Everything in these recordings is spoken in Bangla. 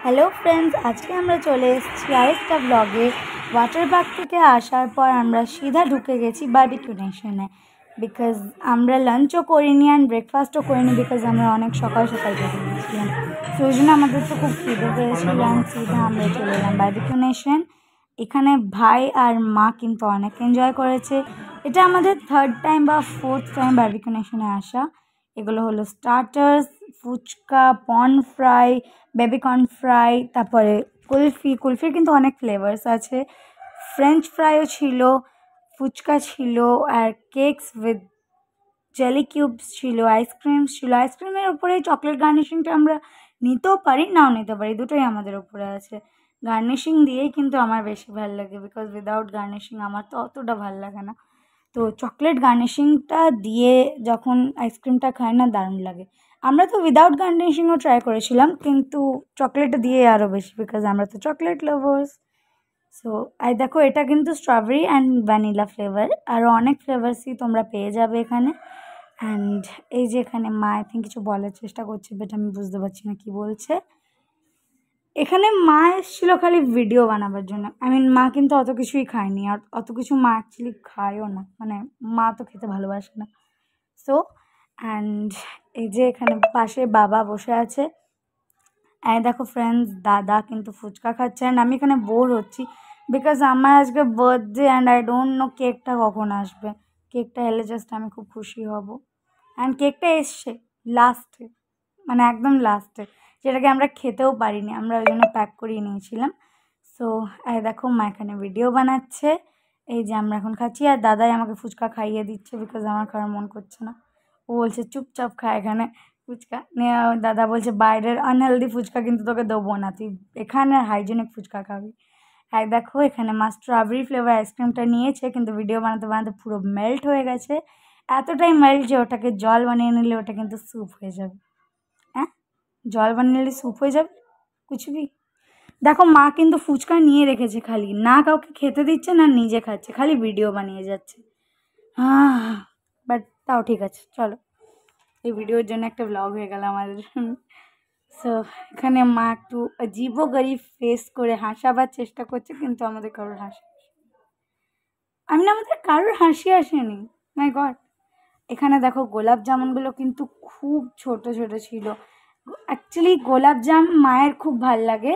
হ্যালো ফ্রেন্ডস, আজকে আমরা চলে এসেছি আরেকটা ব্লগে। ওয়াটার পার্ক থেকে আসার পর আমরা সিধা ঢুকে গেছি বারবিকিউ নেশনে, বিকজ আমরা লাঞ্চও করিনি অ্যান্ড ব্রেকফাস্টও করিনি, বিকজ আমরা অনেক সকাল সকাল বেরিয়ে গেছিলাম। তো ওই জন্য আমাদের তো খুব খিদে পেয়েছিল অ্যান্ড সিধা আমরা চলে এলাম বারবিকিউ নেশন। এখানে ভাই আর মা কিন্তু অনেক এনজয় করেছে। এটা আমাদের থার্ড টাইম বা ফোর্থ টাইম বারবিকিউ নেশনে আসা। এগুলো হলো starters, fuchka, prawn fry, baby corn fry, তারপরে কুলফির কিন্তু অনেক ফ্লেভার্স আছে, ফ্রেঞ্চ ফ্রাইও ছিল, ফুচকা ছিল, আর কেকস উইথ জেলি কিউবস ছিল, আইসক্রিমস ছিল। আইসক্রিমের উপরে চকলেট গার্নিশিংটা আমরা নিতেও পারি, নাও নিতে পারি, দুটোই আমাদের উপরে আছে। গার্নিশিং দিয়েই কিন্তু আমার বেশি ভালো লাগে, বিকজ উইদাউট গার্নিশিং আমার তো অতটা ভালো লাগে না। তো চকলেট গার্নিশিংটা দিয়ে যখন আইসক্রিমটা খাই না, দারুণ লাগে। আমরা তো উইদাউট গার্নিশিংও ট্রাই করেছিলাম, কিন্তু চকলেটটা দিয়ে আরও বেশি, বিকজ আমরা তো চকলেট লাভার্স। সো আর দেখো, এটা কিন্তু স্ট্রবেরি অ্যান্ড ভ্যানিলা ফ্লেভার, আরও অনেক ফ্লেভার্সই তোমরা পেয়ে যাবে এখানে। অ্যান্ড এই যে এখানে মা আই থিঙ্ক কিছু বলার চেষ্টা করছে, বাট আমি বুঝতে পারছি না কী বলছে। এখানে মা এসেছিলো খালি ভিডিও বানাবার জন্য। মা কিন্তু অত কিছুই খায়নি, আর অত কিছু মা অ্যাকচুয়ালি খায়ও না, মানে মা তো খেতে ভালোবাসে না। সো অ্যান্ড এই যে এখানে পাশে বাবা বসে আছে। দেখো ফ্রেন্ডস, দাদা কিন্তু ফুচকা খাচ্ছে, অ্যান্ড আমি এখানে বোর হচ্ছি, বিকজ আমার আজকে birthday and I don't know কেকটা কখন আসবে। কেকটা এলে জাস্ট আমি খুব খুশি হব। অ্যান্ড কেকটা এসছে লাস্টে, মানে একদম লাস্টে, যেটাকে আমরা খেতেও পারিনি, আমরা ওই জন্য প্যাক করিয়ে নিয়েছিলাম। সো দেখো মা এখানে ভিডিও বানাচ্ছে, এই যে আমরা এখন খাচ্ছি, আর দাদাই আমাকে ফুচকা খাইয়ে দিচ্ছে, বিকজ আমার খাওয়ার মন করছে না। ও বলছে চুপচাপ খা এখানে ফুচকা নিয়ে। দাদা বলছে বাইরের আনহেলদি ফুচকা কিন্তু তোকে দেবো না, তুই এখানে হাইজেনিক ফুচকা খাবি। দেখো এখানে মা স্ট্রবেরি ফ্লেভার আইসক্রিমটা নিয়েছে, কিন্তু ভিডিও বানাতে বানাতে পুরো মেল্ট হয়ে গেছে, এতটাই মেল্ট যে ওটাকে জল বানিয়ে নিলে ওটা কিন্তু স্যুপ হয়ে যাবে। হ্যাঁ, জল বানিয়ে নিলে স্যুপ হয়ে যাবে কুচবি। দেখো মা কিন্তু ফুচকা নিয়ে রেখেছে, খালি না কাউকে খেতে দিচ্ছে না নিজে খাচ্ছে, খালি ভিডিও বানিয়ে যাচ্ছে। বাট তাও ঠিক আছে, চলো, এই ভিডিওর জন্য একটা ব্লগ হয়ে গেল আমাদের। সো এখানে মা একটু অজীবো গরিব ফেস করে হাসাবার চেষ্টা করছে, কিন্তু আমাদের কারোর হাসি আমাদের কারোর হাসি আসেনি। মাই গড। এখানে দেখো গোলাপ জামুনগুলো কিন্তু খুব ছোট ছোট ছিল। অ্যাকচুয়ালি গোলাপ জাম মায়ের খুব ভাল লাগে,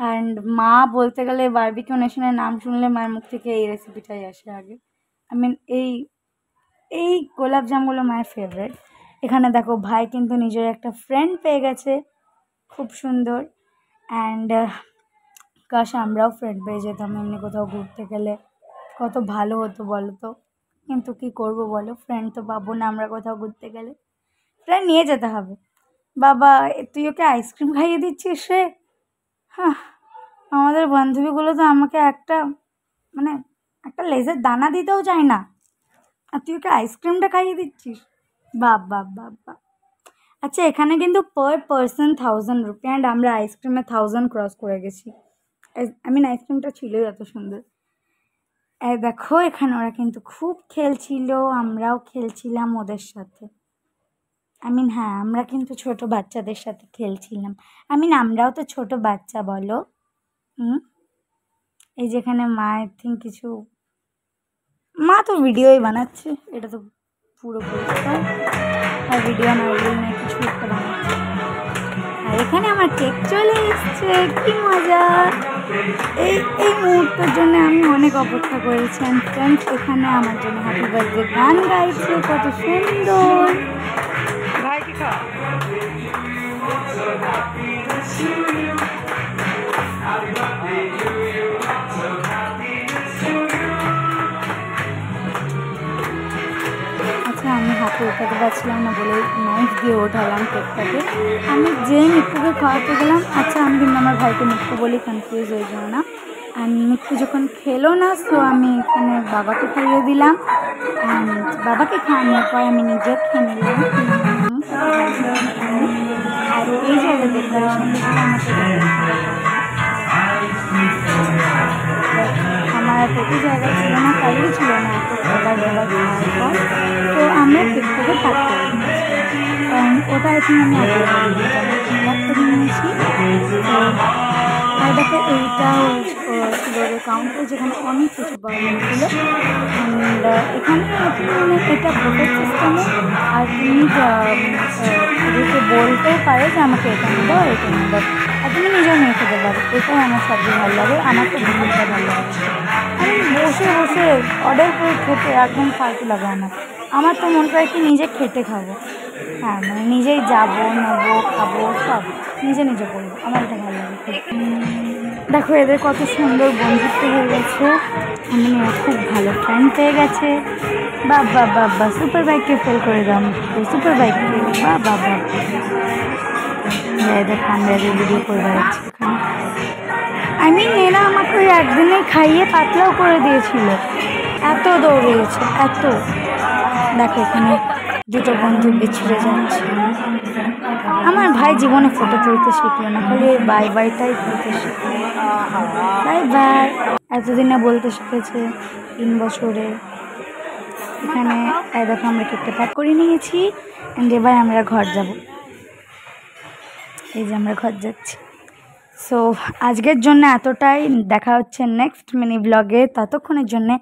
অ্যান্ড মা বলতে গেলে বারবিকিউ নেশনের নাম শুনলে মায়ের মুখ থেকে এই রেসিপিটাই আসে আগে। এই গোলাপ জামগুলো মায়ের ফেভারিট। এখানে দেখো ভাই কিন্তু নিজের একটা ফ্রেন্ড পেয়ে গেছে, খুব সুন্দর। অ্যান্ড কাশ আমরাও ফ্রেন্ড পেয়ে যেতাম, এমনি কোথাও ঘুরতে গেলে কত ভালো হতো বলো তো। কিন্তু কি করব বলো, ফ্রেন্ড তো পাবো না আমরা কোথাও ঘুরতে গেলে, ফ্রেন্ড নিয়ে যেতে হবে। বাবা, তুই ওকে আইসক্রিম খাইয়ে দিচ্ছিস রে। হ্যাঁ, আমাদের বান্ধবীগুলো তো আমাকে একটা লেজের দানা দিতেও চায় না, আর তুই ওকে আইসক্রিমটা খাইয়ে দিচ্ছিস। বাহ। আচ্ছা, এখানে কিন্তু পার পারসন 1000 রুপি, অ্যান্ড আমরা আইসক্রিমে 1000 ক্রস করে গেছি। আইসক্রিমটা ছিলই এত সুন্দর। দেখো এখানে ওরা কিন্তু খুব খেলছিল, আমরাও খেলছিলাম ওদের সাথে। হ্যাঁ, আমরা কিন্তু ছোট বাচ্চাদের সাথে খেলছিলাম। আমরাও তো ছোট বাচ্চা বলো। এই যেখানে মা আই থিঙ্ক কিছু, মা তো ভিডিওই বানাচ্ছে, এটা তো পুরো পরিষ্কার, আর ভিডিও না কিছু একটা বানাচ্ছে। আর এখানে আমার কেক চলে এসছে, কি মজা। এই মুহূর্তের জন্য আমি অনেক অপেক্ষা করেছি। ফ্রেন্ডস এখানে আমার জন্য হ্যাপি বার্থডে গান গাইছে, কত সুন্দর। ভাইকে খা। আমি হাতে উঠাতে পারছিলাম না বলে নাইফ দিয়ে ওঠালাম কেকটাকে। আমি যে মিক্কুকে খাওয়াতে গেলাম, আচ্ছা আমি কিন্তু আমার ভাইকে মিক্কু বলি, কনফিউজ হয়ে যাও না। অ্যান্ড মিক্কু যখন খেলো না, সো আমি এখানে বাবাকে খাইয়ে দিলাম, অ্যান্ড বাবাকে খাওয়ানোর পর আমি নিজে খেয়ে নিলাম। আর এই যে ডেকোরেশন আমার প্রতি জায়গা ছিল না, কারোই ছিল না এত খাবার দাবার খাওয়ার পর। তো আমরা কেকটাকে কাট করে দিয়েছি, কারণ ওটা এখন আমি করে নিয়েছি। আর দেখো এইটা ছিল কাউন্টার, যেখানে অনেক কিছু পাওয়া যাচ্ছিলো। অ্যান্ড এখানে মানে এটা বুফেট সিস্টেমে, আর তুমি ওদেরকে বলতেও পারো যে আমাকে এটা নিয়ে দাও, এটা নিয়ে দাও, আর তুমি নিজেও নিয়ে খেতে পারো। এটাই আমার সবচেয়ে ভালো লাগে, আমার তো বুফেটটা ভালো লাগে। আমি বসে বসে অর্ডার করে খেতে একদম ফালতু লাগে আমার তো মন করে কি নিজে খেটে খাবো। হ্যাঁ, মানে নিজেই যাবো, নেবো, খাবো, সব নিজে নিজে করবো, আমার এটা ভালো লাগে। দেখো এদের কত সুন্দর বন্ধুত্ব হয়ে গেছে, আমি খুব ভালো ফ্রেন্ড পেয়ে গেছে। বাবা বাবা, সুপার বাইককে ফেল করে দাম, সুপার বাইককে, বাবা বাবা। এদের আমরা এদের ভিডিও করে বেড়াচ্ছি ওখানে। এরা আমাকে ওই একদিনে খাইয়ে পাতলাও করে দিয়েছিল, এত দৌড়িয়েছে এত। দেখো এখানে দুটো বন্ধু বিছড়ে যাচ্ছে। আমার ভাই জীবনে ফটো তুলতে শিখলো না, খালি বাই বাইটাই তুলতে শিখলো। বাই বাই এতদিনে বলতে শিখেছে, 3 বছরে। এখানে দেখো আমরা কেকটা প্যাক করে নিয়েছি, অ্যান্ড এবার আমরা ঘর যাব। এই যে আমরা ঘর যাচ্ছি। সো আজকের জন্য এতটাই, দেখা হচ্ছে নেক্সট মিনি ব্লগে, ততক্ষণের জন্যে